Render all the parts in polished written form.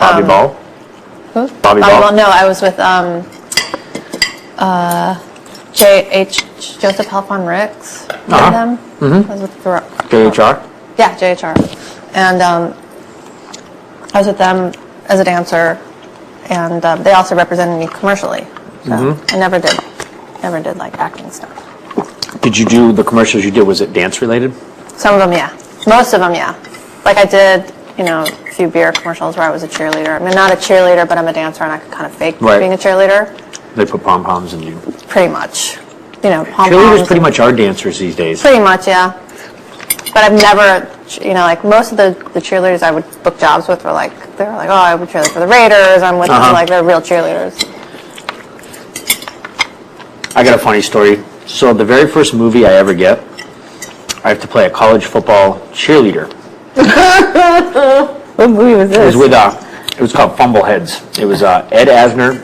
Bobby Ball? Who? Bobby Ball? No, I was with Joseph Halfon Ricks. Remember them? Mm-hmm. I was with JHR? Yeah, JHR. And I was with them as a dancer, and they also represented me commercially. So I never did like acting stuff. Did you do the commercials you did? Was it dance related? Some of them, yeah. Most of them, yeah. Like I did, a few beer commercials where I was a cheerleader. I mean, not a cheerleader, but I'm a dancer, and I could kind of fake being a cheerleader. They put pom-poms in you. Pretty much. Pom-poms. Cheerleaders pretty much are dancers these days. Pretty much, yeah. But I've never, like most of the cheerleaders I would book jobs with were like, oh, I would cheerlead for the Raiders. I'm with them, like they're real cheerleaders. I got a funny story. So the very first movie I ever get, I have to play a college football cheerleader. What movie was this? It was called Fumbleheads. It was Ed Asner,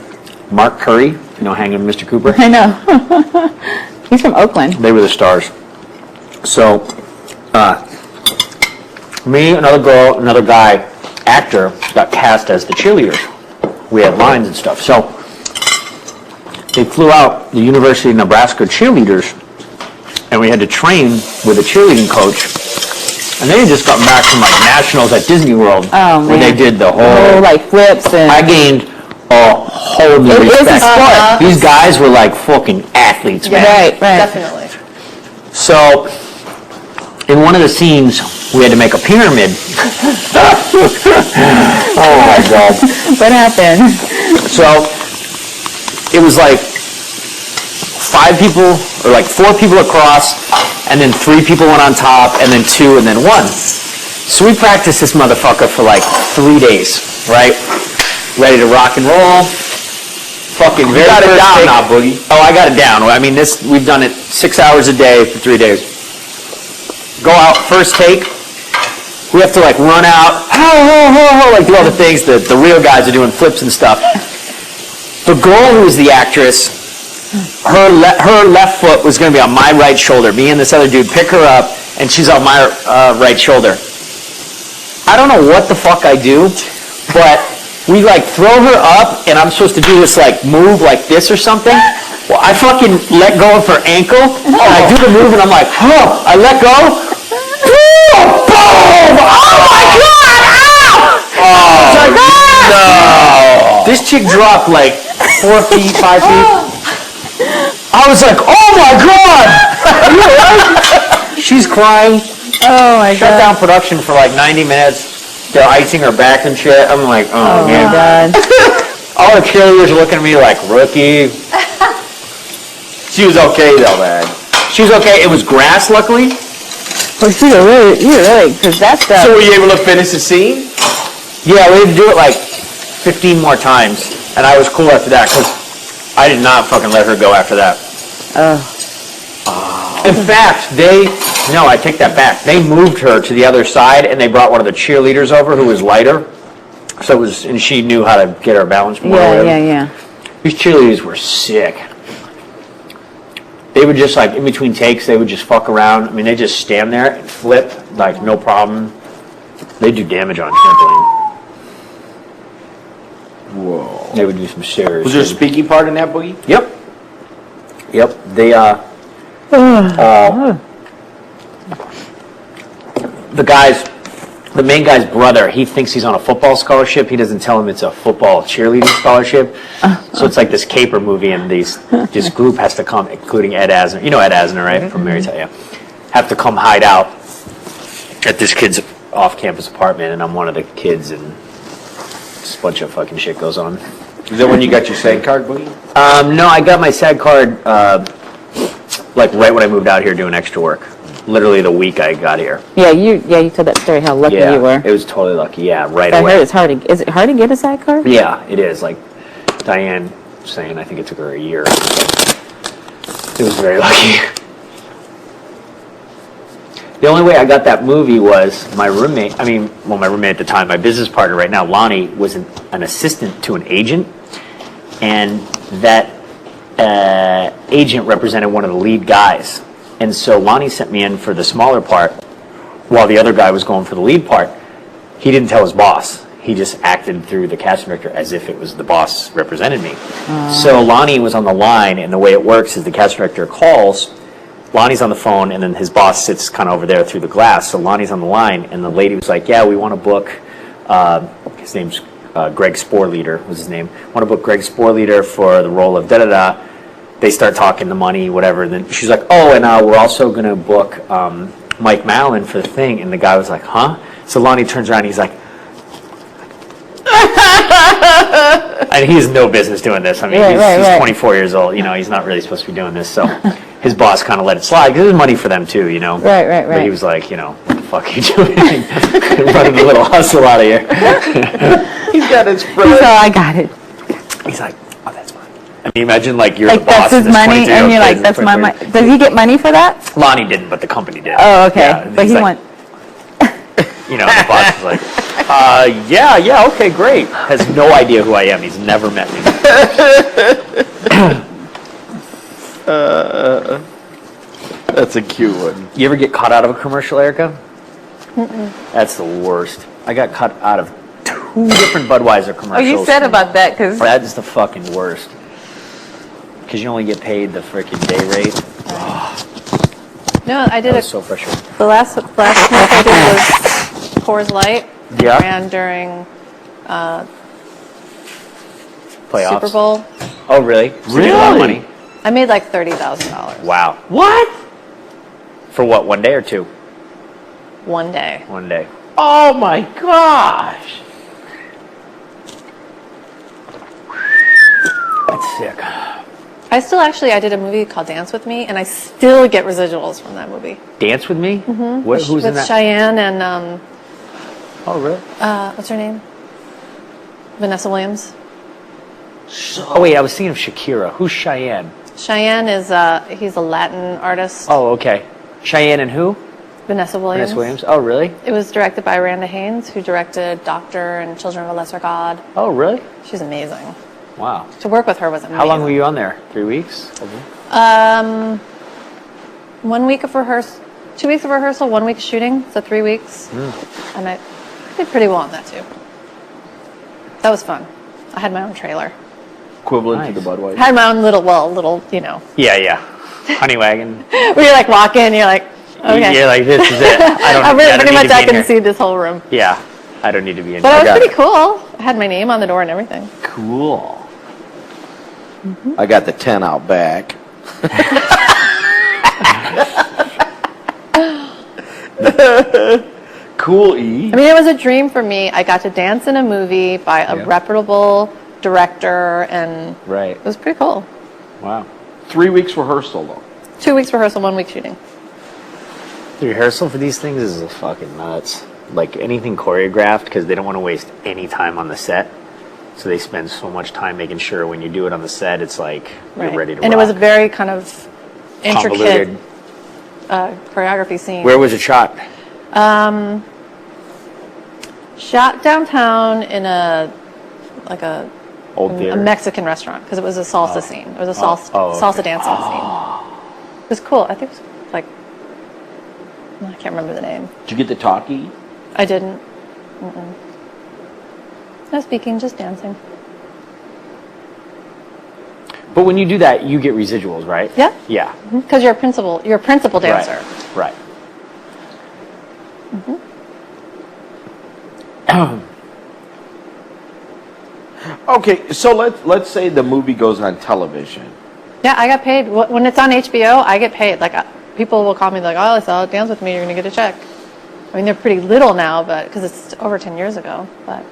Mark Curry, Hanging Mr. Cooper. I know. He's from Oakland. They were the stars. So, me, another girl, another guy, actor, got cast as the cheerleaders. We had lines and stuff. So, they flew out the University of Nebraska cheerleaders, and we had to train with a cheerleading coach. And they had just gotten back from nationals at Disney World, where they did the whole flips and. I gained a whole new respect. It is a sport. These guys were like fucking athletes, man. Right. Definitely. So, in one of the scenes, we had to make a pyramid. Oh my God! What happened? So, it was like 5 people, or like 4 people across, and then 3 people went on top, and then 2, and then 1. So we practiced this motherfucker for like 3 days, right? Ready to rock and roll. Fucking very got it down now, Boogie. Oh, I got it down. I mean, we've done it 6 hours a day for 3 days. Go out, first take. We have to run out, do all the things that the real guys are doing, flips and stuff. The girl who was the actress, her left foot was going to be on my right shoulder. Me and this other dude pick her up, and she's on my right shoulder. I don't know what the fuck I do, but we throw her up, and I'm supposed to do this move like this or something. Well, I fucking let go of her ankle, and I do the move, and I'm like, I let go. Boom! Oh my God! Ow! No! This chick dropped 4 feet, 5 feet. I was like, oh my God! Are you alright? She's crying. Oh my God. Shut down production for 90 minutes. They're icing her back and shit. I'm like, oh man. My God. All the cheerleaders are looking at me like, rookie. She was okay though, man. She was okay. It was grass, luckily. Well, you really, because that's the. So were you able to finish the scene? Yeah, we had to do it 15 more times. And I was cool after that because I did not fucking let her go after that. In fact, no, I take that back. They moved her to the other side, and they brought one of the cheerleaders over who was lighter. So and she knew how to get her balance more. Yeah. These cheerleaders were sick. They would just in between takes, they would just fuck around. I mean, they just stand there and flip no problem. They do damage on trampoline. Whoa. They would do some serious. Was there a speaking part in that, Boogie? Yep. They the main guy's brother, he thinks he's on a football scholarship. He doesn't tell him it's a football cheerleading scholarship. So it's like this caper movie, and this group has to come, including Ed Asner. You know Ed Asner, right? From Mary Tyler. Have to come hide out at this kid's off-campus apartment, and I'm one of the kids, and just a bunch of fucking shit goes on. Is that when you got your SAG card, Boogie? No, I got my SAG card right when I moved out here doing extra work. Literally the week I got here. Yeah, you told that story how lucky you were. It was totally lucky. Yeah, right I away. heard it's hard to. Is it hard to get a SAG card? Yeah, it is. Diane saying, I think it took her a year. It was very lucky. The only way I got that movie was my roommate. My roommate at the time, my business partner right now, Lonnie, was an assistant to an agent, and that agent represented one of the lead guys. And so Lonnie sent me in for the smaller part while the other guy was going for the lead part. He didn't tell his boss. he just acted through the casting director as if it was the boss represented me. So Lonnie was on the line, and the way it works is the casting director calls, Lonnie's on the phone, and then his boss sits kind of over there through the glass. So Lonnie's on the line, and the lady was like, yeah, we want to book, his name's Greg Sporleader was his name. Want to book Greg Sporleader for the role of da-da-da. They start talking the money, whatever. And then she's like, oh, and we're also going to book Mike Mallon for the thing. And the guy was like, huh? So Lonnie turns around, and he's like, and he has no business doing this. I mean, he's 24 years old. You know, he's not really supposed to be doing this. So his boss kind of let it slide because it was money for them too, you know. Right. But he was like, you know, what the fuck are you doing? Running a little hustle out of here. He's got his So friend. I got it. He's like, oh, that's mine. I mean, imagine like you're Like the boss. that's his and this money, 22 and you're like, kid that's is my 23. money. Does he get money for that? Lonnie didn't, but the company did. Oh, okay. Yeah, and But he's he like, went. you know, the boss is like, yeah, okay, great. Has no idea who I am. He's never met me. That's a cute one. You ever get caught out of a commercial, Erika? That's the worst. I got cut out of 2 different Budweiser commercials. Oh, you said about that because That is the fucking worst. Because you only get paid the freaking day rate. No, I did That it. was so frustrating. The last commercial I did was Coors Light. Yeah. Ran during Playoffs. Super Bowl. Oh, really? So you made a lot of money. I made like $30,000 Wow. What? For what, 1 day or 2? one day. 1 day. Oh my gosh. That's sick. I did a movie called Dance With Me, and I still get residuals from that movie. Dance with me? Mm-hmm. Who's with in that? Cheyenne and, Oh, really? what's her name? Vanessa Williams. Oh, wait, I was thinking of Shakira. Who's Cheyenne? Cheyenne is, he's a Latin artist. Oh, okay. Cheyenne and who? Vanessa Williams. Vanessa Williams. Oh, really? It was directed by Randa Haynes, who directed Doctor and Children of a Lesser God. Oh, really? She's amazing. Wow. To work with her was amazing. How long were you on there? 3 weeks? 1 week of rehearsal, 2 weeks of rehearsal, 1 week of shooting, so 3 weeks. And I did pretty well on that too. That was fun. I had my own trailer. Equivalent to Nice. the Budweiser. I had my own little, you know, Yeah. Honey wagon. where you like walk in, you're like, okay. You're like, this is it. I don't Pretty need much to be I in can here. see this whole room. Yeah. I don't need to be in But here. it was pretty cool. I had my name on the door and everything. Cool. I got the 10 out back. Cool, E. I mean, it was a dream for me. I got to dance in a movie by a reputable director, and Right. it was pretty cool. Wow. 3 weeks rehearsal, though. 2 weeks rehearsal, 1 week shooting. The rehearsal for these things is fucking nuts. Like anything choreographed, because they don't want to waste any time on the set. So they spend so much time making sure when you do it on the set, it's like you're ready to And rock. it was a very kind of intricate Convoluted. choreography scene. Where was it shot? Shot downtown in a Old theater. Mexican restaurant, because it was a salsa scene. It was a salsa dancing scene. It was cool. I think it was like, I can't remember the name. Did you get the talkie? I didn't. No speaking, just dancing. But when you do that, you get residuals, right? Yeah. Yeah. Because you're a principal dancer. Right. Okay, so let's say the movie goes on television. Yeah, I got paid. When it's on HBO, I get paid. Like, people will call me like, oh, I saw Dance With Me, you're going to get a check. I mean, they're pretty little now, but because it's over 10 years ago. But,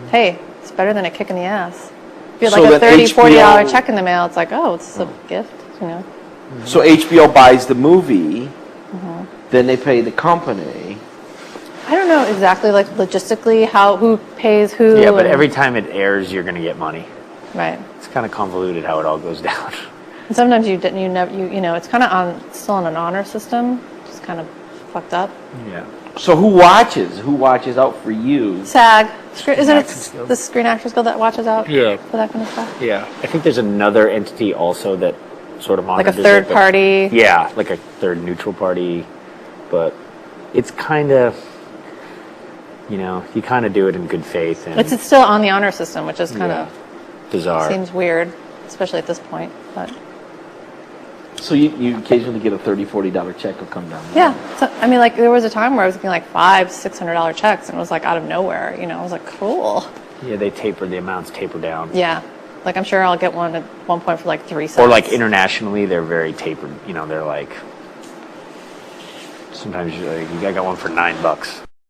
hey, it's better than a kick in the ass. If you had So like a then $30, $40 HBO check in the mail, it's like, oh, it's a gift, you know. So HBO buys the movie, then they pay the company. I don't know exactly, like, logistically, who pays who. Yeah, but and- every time it airs, you're going to get money. Right. It's kind of convoluted how it all goes down. And sometimes you know, it's kind of still on an honor system, just kind of fucked up. Yeah. So who watches? Who watches out for you? SAG. Isn't it Actors Guild. the Screen Actors Guild that watches out Yeah. for that kind of stuff? Yeah. I think there's another entity also that sort of Like a monitors third it, but- party. Yeah, like a third neutral party. But it's kind of... You know, you kind of do it in good faith, and It's still on the honor system, which is kind of bizarre. seems weird, especially at this point. But So you occasionally get a $30, $40 check will come down. yeah, so, I mean, like there was a time where I was getting like $500-$600 checks, and it was like out of nowhere. You know, I was like, cool. Yeah, the amounts taper down. Yeah, like I'm sure I'll get one at one point for like 3 cents. Or like internationally, they're very tapered. You know, they're like sometimes I got one for $9.